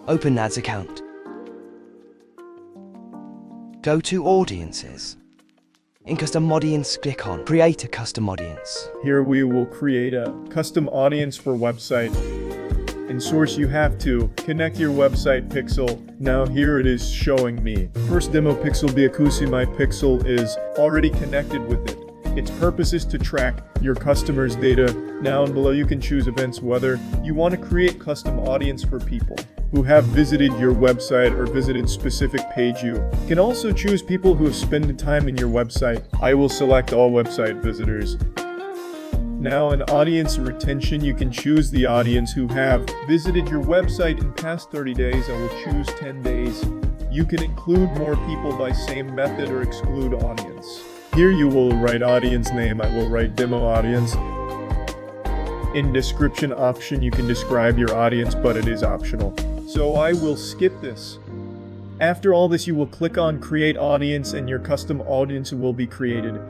Open Ads account. Go to Audiences. In Custom Audience, click on Create a Custom Audience. Here we will create a custom audience for website. In Source, you have to connect your website pixel. Now here it is showing me. First demo pixel Biakusi, my pixel is already connected with it. Its purpose is to track your customers' data. Now and below you can choose events whether you want to create custom audience for people who have visited your website or visited specific page. You can also choose people who have spent time in your website. I will select all website visitors. Now in audience retention, you can choose the audience who have visited your website in past 30 days. I will choose 10 days. You can include more people by same method or exclude audience. Here you will write audience name. I will write demo audience. In description option, you can describe your audience, but it is optional. So I will skip this. After all this, you will click on create audience and your custom audience will be created.